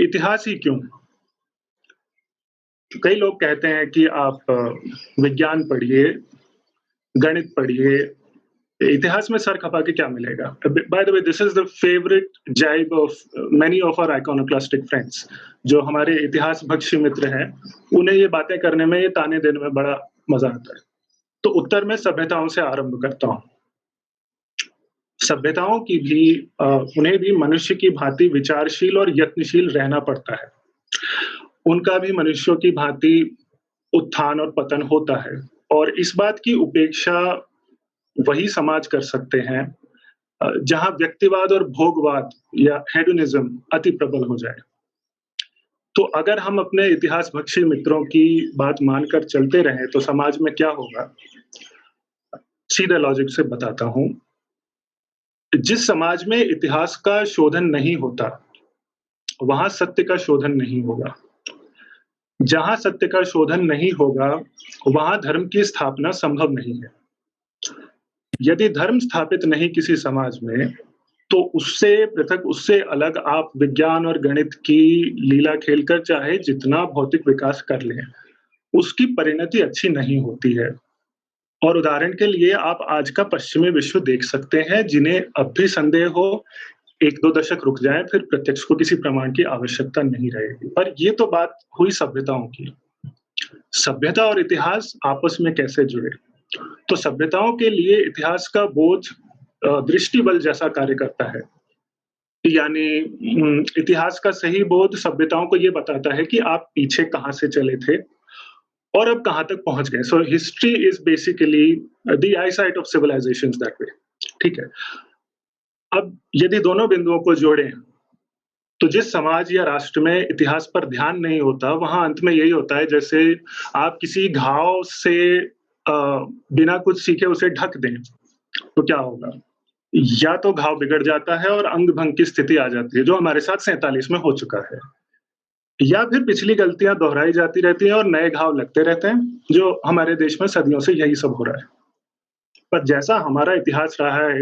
इतिहास ही क्यों? कई लोग कहते हैं कि आप विज्ञान पढ़िए, गणित पढ़िए, इतिहास में सर खपा के क्या मिलेगा? By the way this is the favourite jibe of many of our iconoclastic friends. जो हमारे इतिहास भक्षी मित्र हैं, उन्हें ये बातें करने में, ये ताने देने में बड़ा मज़ा आता है। तो उत्तर मैं सभ्यताओं से आरंभ करता हूँ। सभ्यताओं की भी उन्हें भी मनुष्य की भांति विचारशील और यत्नशील रहना पड़ता है। उनका भी मनुष्यों की भांति उत्थान और पतन होता है और इस बात की उपेक्षा वही समाज कर सकते हैं जहाँ व्यक्तिवाद और भोगवाद या हेडोनिज्म अति प्रबल हो जाए। तो अगर हम अपने इतिहास भक्षी मित्रों की बात मानकर चलते रहें तो समाज में क्या होगा? सीधे लॉजिक से बताता हूँ। जिस समाज में इतिहास का शोधन नहीं होता, वहाँ सत्य का शोधन नहीं होगा। जहाँ सत्य का शोधन नहीं होगा, वहाँ धर्म की स्थापना संभव नहीं है। यदि धर्म स्थापित नहीं किसी समाज में, तो उससे पृथक, उससे अलग आप विज्ञान और गणित की लीला खेलकर चाहे जितना भौतिक विकास कर लें, उसकी परिणति अच्छी नहीं होती है। और उदाहरण के लिए आप आज का पश्चिमी विश्व देख सकते हैं, जिन्हें अब भी संदेह हो, 1-2 दशक रुक जाएँ, फिर प्रत्यक्ष को किसी प्रमाण की आवश्यकता नहीं रहेगी। पर ये तो बात हुई सभ्यताओं की। सभ्यता और इतिहास आपस में कैसे जुड़े? तो सभ्यताओं के लिए इतिहास का बोझ दृष्टिबल जैसा कार्य करता है। यानी इतिहास का सही बोध सभ्यताओं को ये बताता है कि आप पीछे कहाँ से चले थे और अब कहाँ तक पहुँच गए। So history is basically the eyesight of civilizations that way. ठीक है। अब यदि दोनों बिंदुओं को जोड़ें, तो जिस समाज या राष्ट्र में इतिहास पर ध्यान नहीं होता, वहाँ अंत में यही होता है जैसे आप किसी घाव से बिना कुछ सीखे उसे ढक दें, तो क्या होगा? या तो घाव बिगड़ जाता है और अंग-भंग की स्थिति आ जाती है, जो हमारे साथ 47 में हो चुका है। या फिर पिछली गलतियाँ दोहराई जाती रहती हैं और नए घाव लगते रहते हैं, जो हमारे देश में सदियों से यही सब हो रहा है। पर जैसा हमारा इतिहास रहा है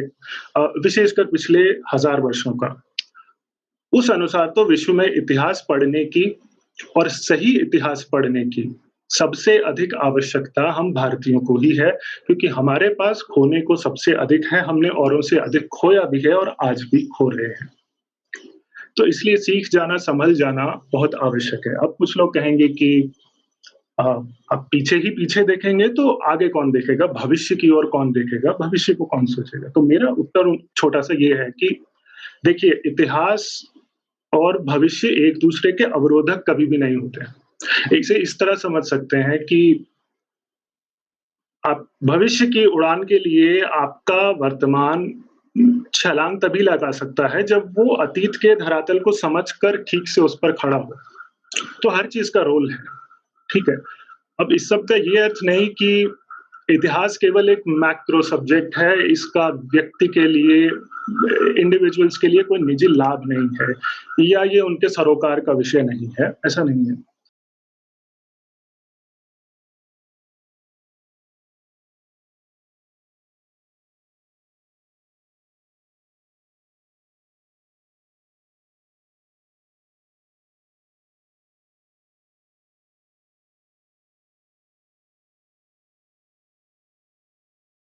विशेषकर पिछले 1000 वर्षों का, उस अनुसार तो विश्व में इतिहास पढ़ने की और सही इतिहास पढ़ने की सबसे अधिक आवश्यकता हम भारतीयों को ही है, क्योंकि हमारे पास खोने को सबसे अधिक है, हमने औरों से अधिक खोया भी है और आज भी खो रहे हैं। तो इसलिए सीख जाना, संभल जाना बहुत आवश्यक है। अब कुछ लोग कहेंगे कि अ, अब पीछे ही पीछे देखेंगे तो आगे कौन देखेगा? भविष्य की ओर कौन देखेगा? भविष्य को कौन सोचेगा? तो मेरा उत्तर छोटा-सा ये है कि देखिए, इतिहास और भविष्य एक-दूसरे के अवरोधक कभी भी नहीं होते हैं। इसे इस तरह समझ सकते हैं कि आप भविष्य की उड़ान के लिए आपका वर्तमान छलांग तभी लगा सकता है जब वो अतीत के धरातल को समझकर ठीक से उस पर खड़ा हो। तो हर चीज़ का रोल है, ठीक है? अब इस सब का ये अर्थ नहीं कि इतिहास केवल एक मैक्रो सब्जेक्ट है, इसका व्यक्ति के लिए, इंडिविजुअल्स के लिए कोई निजी लाभ नहीं है या ये उनके सरोकार का विषय नहीं है, ऐसा नहीं है।